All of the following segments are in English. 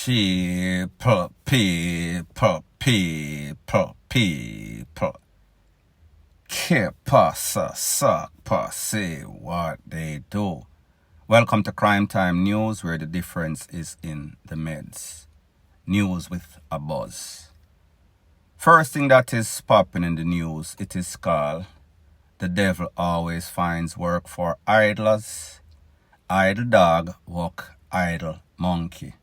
People. Que pasa, say what they do. Welcome to Crime Time News, where the difference is in the meds. News with a buzz. First thing that is popping in the news, it is called "The Devil Always Finds Work for Idlers. Idle dog walk idle monkey.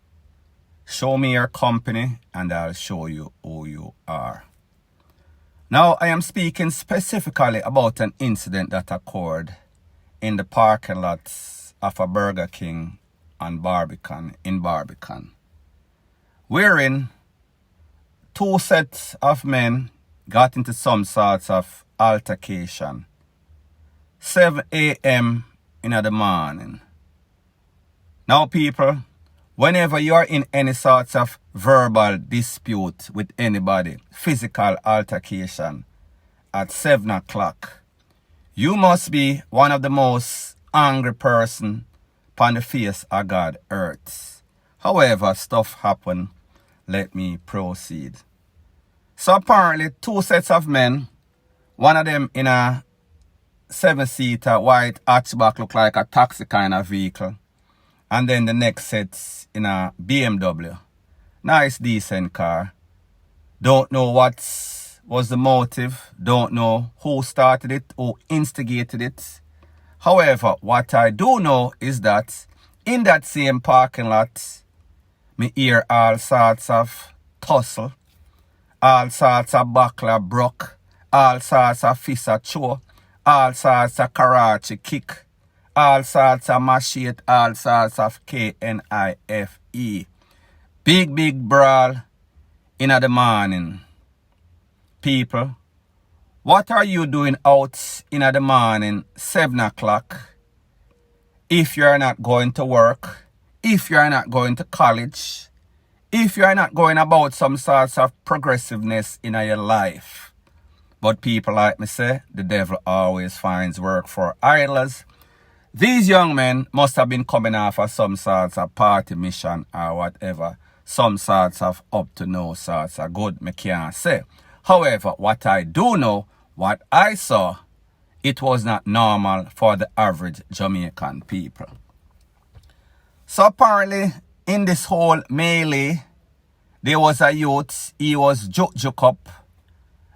Show me your company and I'll show you who you are." Now, I am speaking specifically about an incident that occurred in the parking lots of a Burger King in Barbican, wherein two sets of men got into some sorts of altercation. 7 a.m. in the morning. Now, people, whenever you are in any sorts of verbal dispute with anybody, physical altercation, at 7 o'clock, you must be one of the most angry person upon the face of God earth. However, stuff happen. Let me proceed. So apparently, two sets of men, one of them in a 7-seater white hatchback, look like a taxi kind of vehicle. And then the next set's in a BMW. Nice, decent car. Don't know what was the motive. Don't know who started it, who instigated it. However, what I do know is that in that same parking lot, me hear all sorts of tussle, all sorts of buckler broke, all sorts of fist a chew, all sorts of karate kick, all sorts of machete, all sorts of KNIFE. Big brawl in the morning. People, what are you doing out in the morning, 7 o'clock, if you are not going to work, if you are not going to college, if you are not going about some sorts of progressiveness in your life? But people, like me say, the devil always finds work for idlers. These young men must have been coming off of some sorts of party mission or whatever. Some sorts of up to no sorts of good, me can't say. However, what I do know, what I saw, it was not normal for the average Jamaican people. So apparently, in this whole melee, there was a youth, he was juk up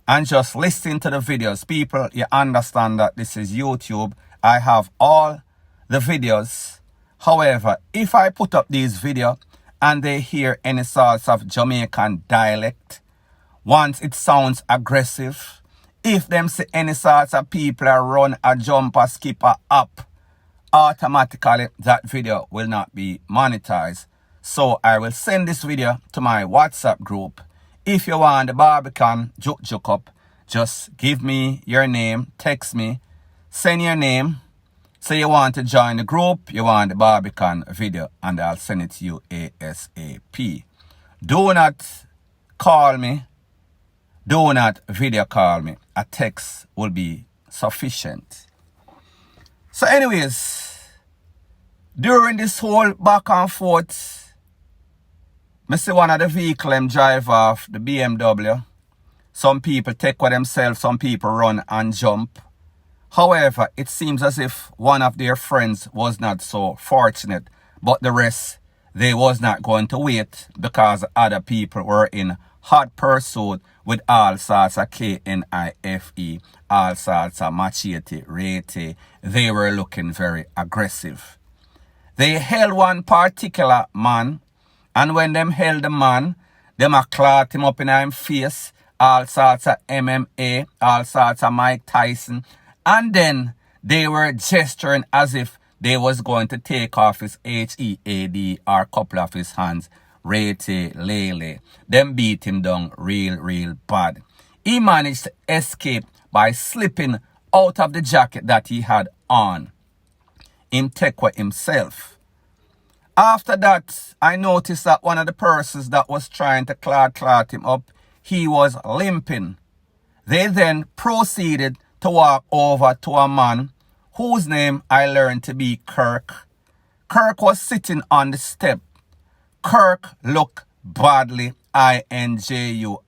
and just listening to the videos. People, you understand that this is YouTube. I have all the videos. However, if I put up these videos and they hear any sorts of Jamaican dialect, once it sounds aggressive, if them see any sorts of people run a jump or skip a up, automatically that video will not be monetized. So I will send this video to my WhatsApp group. If you want the Barbican juk up, just give me your name, text me, send your name. Say you want to join the group, you want the Barbican video, and I'll send it to you ASAP. Do not call me. Do not video call me. A text will be sufficient. So anyways, during this whole back and forth, I see one of the vehicle drive off, the BMW. Some people take for themselves, some people run and jump. However, it seems as if one of their friends was not so fortunate, but the rest, they was not going to wait because other people were in hot pursuit with all sorts of KNIFE, all sorts of machete, rete. They were looking very aggressive. They held one particular man, and when them held the man, them a clot him up in him face, all sorts of MMA, all sorts of Mike Tyson, and then they were gesturing as if they was going to take off his HEAD or a couple of his hands. Rete, Lele. Them beat him down real bad. He managed to escape by slipping out of the jacket that he had on. Him take for himself. After that, I noticed that one of the persons that was trying to clot him up, he was limping. They then proceeded to walk over to a man whose name I learned to be Kirk. Kirk was sitting on the step. Kirk looked badly, INJURED.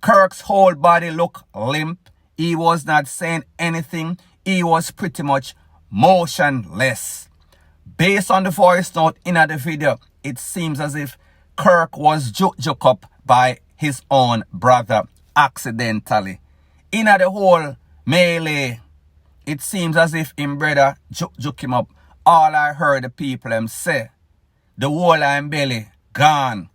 Kirk's whole body looked limp. He was not saying anything. He was pretty much motionless. Based on the voice note in the video, it seems as if Kirk was juke up by his own brother accidentally. In the whole melee, it seems as if him brother juke him up. All I heard the people them say, the whole of him belly gone.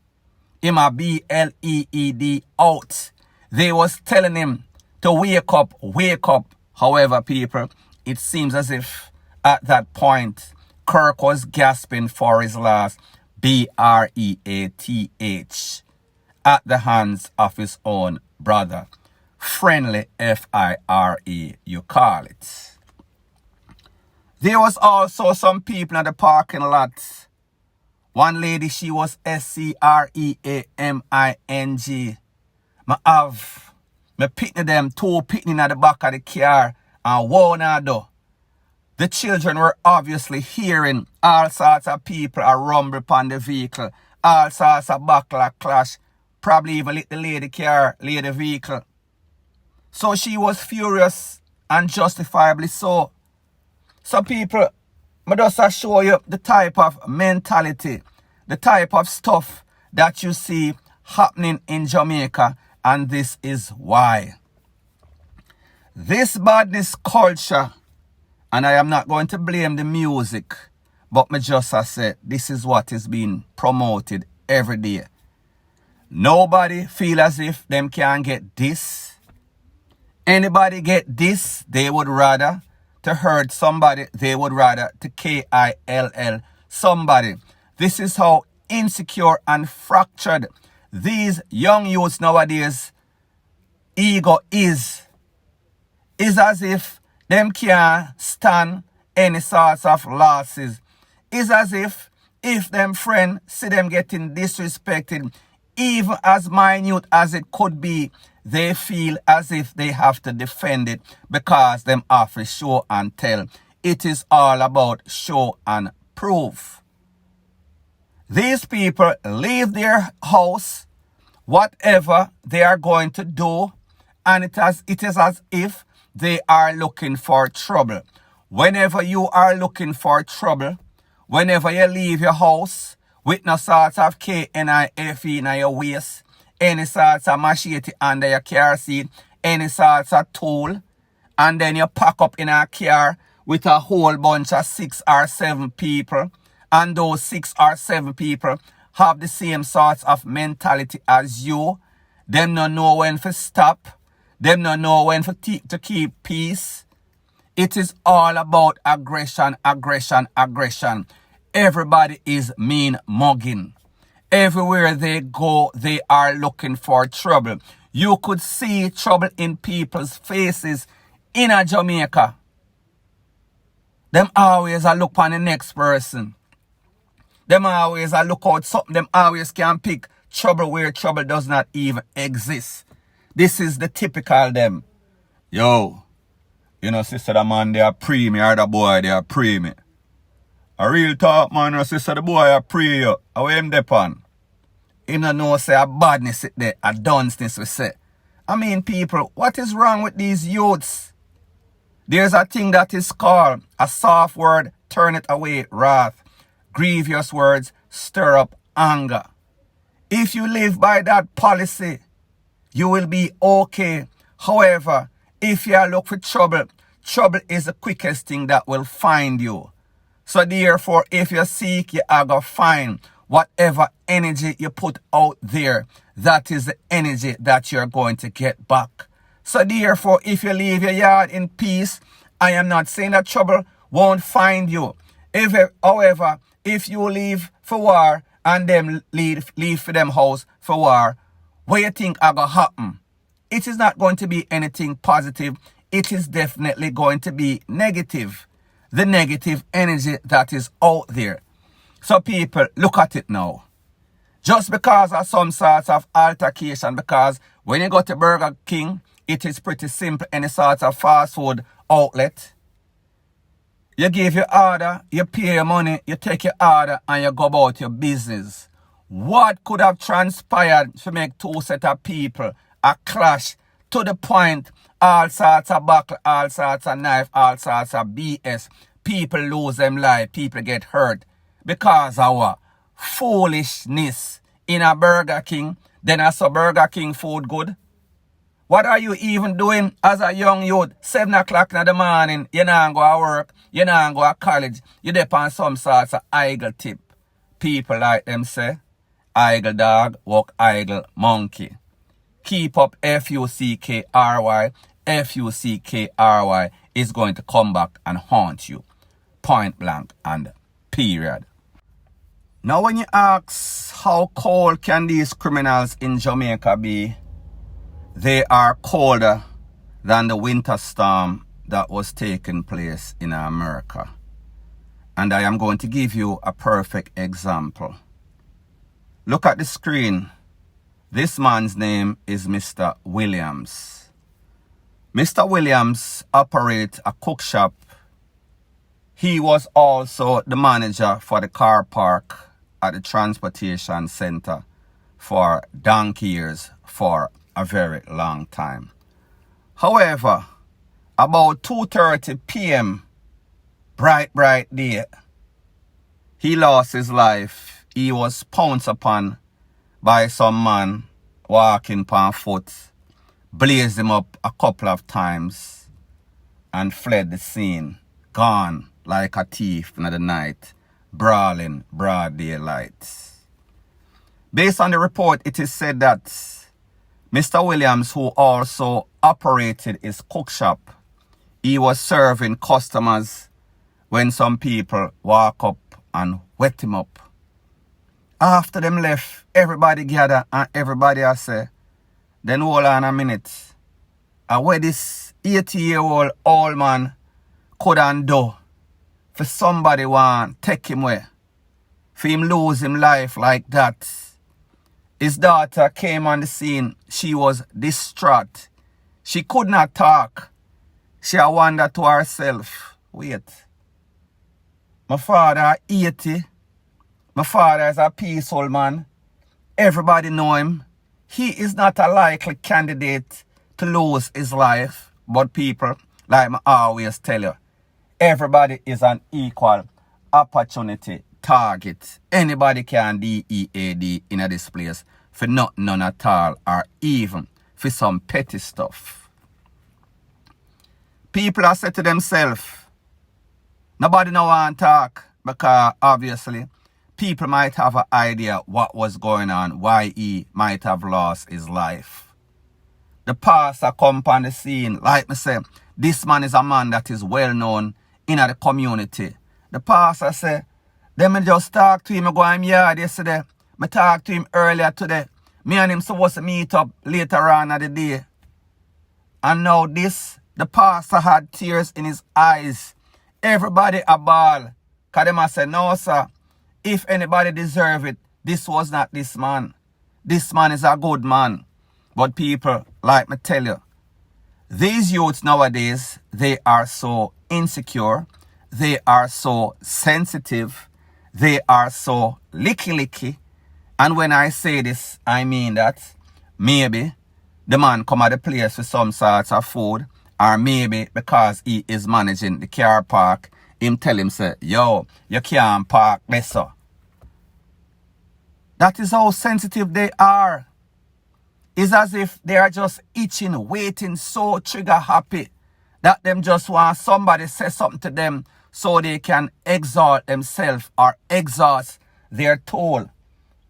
Him a BLEED out. They was telling him to wake up, wake up. However, people, it seems as if at that point, Kirk was gasping for his last BREATH at the hands of his own brother. Friendly FIRE, you call it. There was also some people in the parking lot. One lady, she was SCREAMING. Me picnic them, two picnic at the back of the car and one at the door. The children were obviously hearing all sorts of people a rumble upon the vehicle, all sorts of backlash clash, probably even lit the lady vehicle. So she was furious and justifiably so. So people, I just show you the type of mentality, the type of stuff that you see happening in Jamaica, and this is why. This badness culture, and I am not going to blame the music, but me just said this is what is being promoted every day. Nobody feel as if them can get this. Anybody get this, they would rather to hurt somebody, they would rather to KILL somebody. This is how insecure and fractured these young youths nowadays ego is. Is as if them can't stand any sorts of losses. Is as if them friend see them getting disrespected, even as minute as it could be, they feel as if they have to defend it because them have to show and tell. It is all about show and prove. These people leave their house, whatever they are going to do, and it is as if they are looking for trouble. Whenever you are looking for trouble, whenever you leave your house with no sort of KNIFE in your waist, any sort of machete under your car seat, any sort of tool, and then you pack up in a car with a whole bunch of 6 or 7 people, and those 6 or 7 people have the same sorts of mentality as you. Them don't know when to stop. Them don't know when to keep peace. It is all about aggression, aggression, aggression. Everybody is mean mugging. Everywhere they go, they are looking for trouble. You could see trouble in people's faces in a Jamaica. Them always a look on the next person. Them always a look out something. Them always can pick trouble where trouble does not even exist. This is the typical them. Yo, you know, sister, the man, they are pre me, or the boy, they are pre me. A real talk, man, or sister, the boy, I pre you. How him depend? Him no know say a badness it there, a dunceness we say. I mean, people, what is wrong with these youths? There's a thing that is called a soft word, turn it away, wrath. Grievous words stir up anger. If you live by that policy, you will be okay. However, if you look for trouble, trouble is the quickest thing that will find you. So therefore, if you seek, you are going to find. Whatever energy you put out there, that is the energy that you're going to get back. So therefore, if you leave your yard in peace, I am not saying that trouble won't find you. However, if you leave for war and them leave for them house for war, what you think are going to happen? It is not going to be anything positive. It is definitely going to be negative. The negative energy that is out there. So people, look at it now. Just because of some sorts of altercation, because when you go to Burger King, it is pretty simple, any sort of fast food outlet. You give your order, you pay your money, you take your order, and you go about your business. What could have transpired to make two set of people a clash to the point all sorts of buckle, all sorts of knife, all sorts of BS. People lose them life, people get hurt because of what? Foolishness in a Burger King. Then I saw Burger King food good. What are you even doing as a young youth? 7 o'clock in the morning, you not go to work, you not go to college, you depend on some sorts of idle tip. People like them say, idle dog, walk idle monkey. Keep up F-U-C-K-R-Y. F-U-C-K-R-Y is going to come back and haunt you. Point blank and period. Now when you ask how cold can these criminals in Jamaica be, they are colder than the winter storm that was taking place in America. And I am going to give you a perfect example. Look at the screen. This man's name is Mr. Williams. Mr. Williams operates a cook shop. He was also the manager for the car park at the transportation center for donkey years for a very long time. However, about 2:30 p.m., bright day, he lost his life. He was pounced upon by some man walking on foot, blazed him up a couple of times, and fled the scene, gone like a thief in the night, brawling broad daylight. Based on the report, it is said that Mr. Williams, who also operated his cook shop, he was serving customers when some people walk up and wet him up. After them left, everybody gather and everybody I say, then hold on a minute. And where this 80-year-old old man couldn't do for somebody want take him away, for him lose him life like that. His daughter came on the scene. She was distraught. She could not talk. She wondered to herself, wait, my father 80. My father is a peaceful man. Everybody know him. He is not a likely candidate to lose his life. But people, like I always tell you, everybody is an equal opportunity target. Anybody can DEAD in this place for none at all, or even for some petty stuff. People are said to themselves, nobody no want to talk, because obviously people might have an idea what was going on, why he might have lost his life. The pastor come on the scene, like me say, this man is a man that is well known in the community. The pastor say, then me just talk to him, I go to him yard yesterday. Me talk to him earlier today. Me and him supposed to meet up later on in the day. And now this, the pastor had tears in his eyes. Everybody a ball. Because them say, no sir, if anybody deserve it, this was not this man. This man is a good man. But people, like me tell you, these youths nowadays, they are so insecure. They are so sensitive. They are so licky. And when I say this, I mean that maybe the man come at the place with some sorts of food, or maybe because he is managing the car park, him tell him say, yo, you can't park this so. That is how sensitive they are. It's as if they are just itching, waiting, so trigger happy that them just want somebody say something to them so they can exalt themselves or exhaust their toll.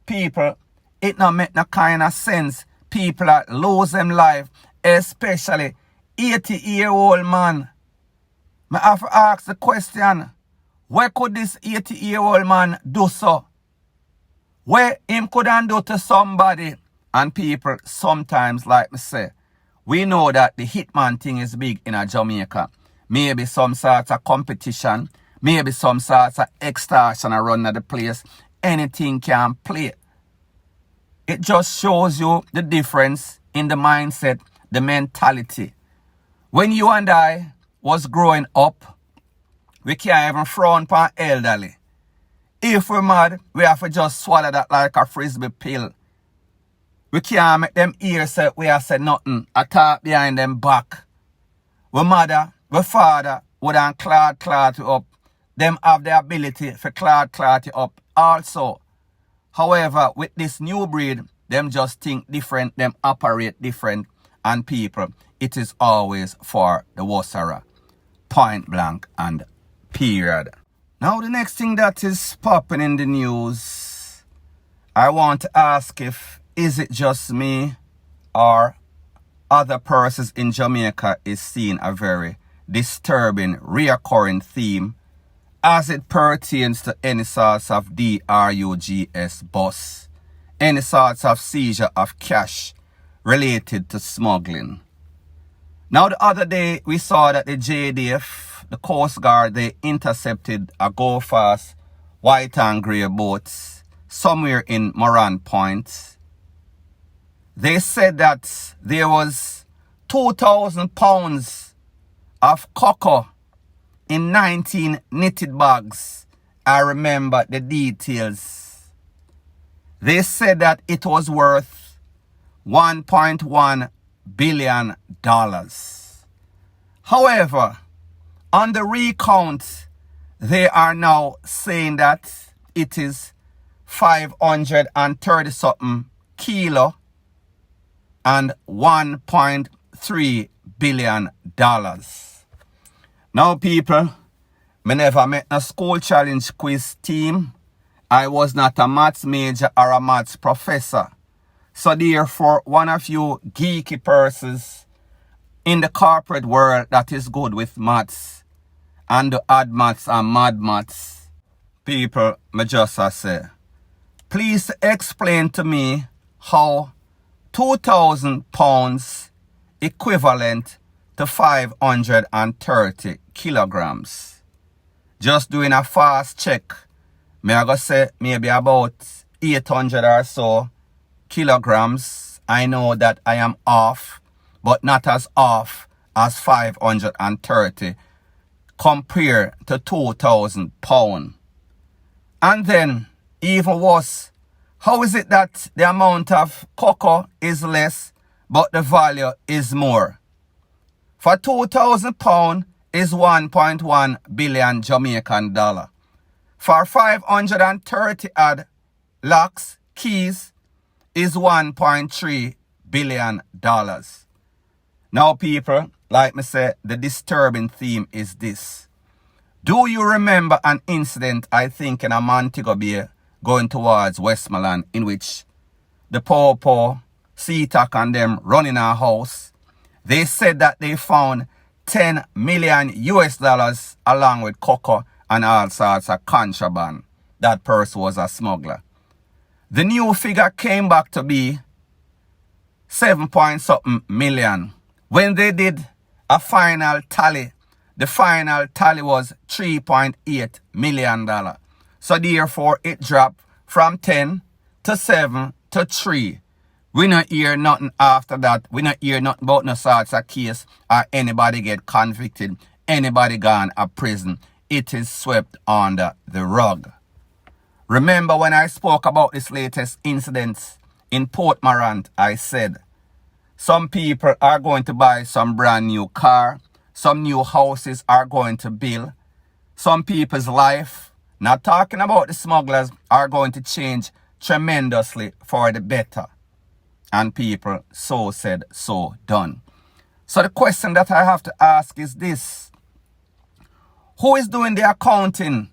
People, it not make no kind of sense. People that lose them life, especially 80-year-old man. I have to ask the question, where could this 80-year-old man do so? Where him couldn't do to somebody? And people sometimes, like me say, we know that the hitman thing is big in Jamaica. Maybe some sorts of competition, maybe some sorts of extortion around the place. Anything can play. It just shows you the difference in the mindset, the mentality. When you and I was growing up, We can't even frown upon elderly. If we're mad, we have to just swallow that like a frisbee pill. We can't make them ears say we have said nothing. I talk behind them back. We mother, we father, we done clot you up. Them have the ability for clot you up also. However, with this new breed, them just think different, them operate different, and people, it is always for the Wassara. Point blank and period. Now the next thing that is popping in the news, I want to ask if, is it just me or other persons in Jamaica is seeing a very disturbing, reoccurring theme as it pertains to any sorts of drugs bust, any sorts of seizure of cash related to smuggling. Now the other day we saw that the JDF, the Coast Guard, they intercepted a go fast white and grey boats somewhere in Moran Point. They said that there was 2,000 pounds of cocoa in 19 knitted bags. I remember the details. They said that it was worth $1.1 billion. However, on the recount, they are now saying that it is 530 something kilo and $1.3 billion. Now people, me never met a school challenge quiz team. I was not a maths major or a maths professor. So therefore, one of you geeky persons in the corporate world that is good with maths and the odd maths and mad maths, people, me just say, please explain to me how 2,000 pounds equivalent to 530 kilograms. Just doing a fast check, me I go say maybe about 800 or so kilograms. I know that I am off, but not as off as 530 compared to 2,000 pounds. And then, even worse, how is it that the amount of cocoa is less, but the value is more? For 2,000 pounds is 1.1 billion Jamaican dollar. For 530 odd locks, keys, is $1.3 billion. Now people, like me say, the disturbing theme is this. Do you remember an incident, I think, in a Montego Bay going towards Westmoreland, in which the Popo, Seatac and them running our house? They said that they found 10 million US dollars along with cocoa and all sorts of contraband. That person was a smuggler. The new figure came back to be 7 point something million. When they did a final tally, the final tally was $3.8 million. So therefore it dropped from 10 to 7 to 3. We not hear nothing after that. We not hear nothing about no sorts of case or anybody get convicted, anybody gone to prison. It is swept under the rug. Remember when I spoke about this latest incident in Port Morant, I said some people are going to buy some brand new car, some new houses are going to build, some people's life, not talking about the smugglers, are going to change tremendously for the better. And people, so said, so done. So the question that I have to ask is this. Who is doing the accounting?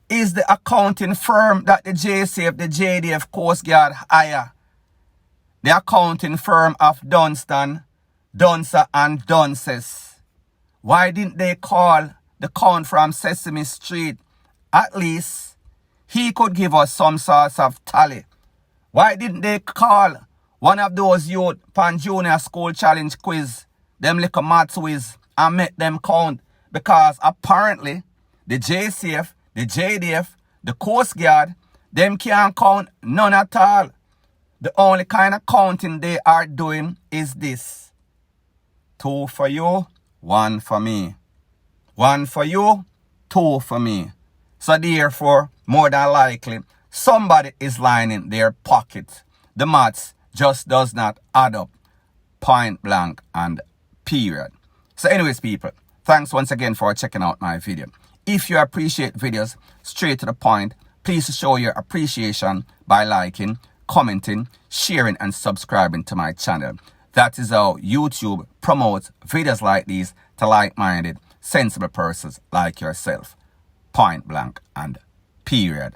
Is the accounting firm that the JCF, the JDF Coast Guard hire, the accounting firm of Dunstan, Dunsa and Dunces? Why didn't they call the count from Sesame Street? At least he could give us some sorts of tally. Why didn't they call one of those youth pan junior school challenge quiz, them little maths whiz, and make them count? Because apparently the JCF, the JDF, the Coast Guard, them can't count none at all. The only kind of counting they are doing is this. 2 for you, 1 for me. 1 for you, 2 for me. So therefore, more than likely, somebody is lining their pocket. The maths just does not add up. Point blank and period. So anyways, people, thanks once again for checking out my video. If you appreciate videos straight to the point, please show your appreciation by liking, commenting, sharing, and subscribing to my channel. That is how YouTube promotes videos like these to like-minded, sensible persons like yourself. Point blank and period.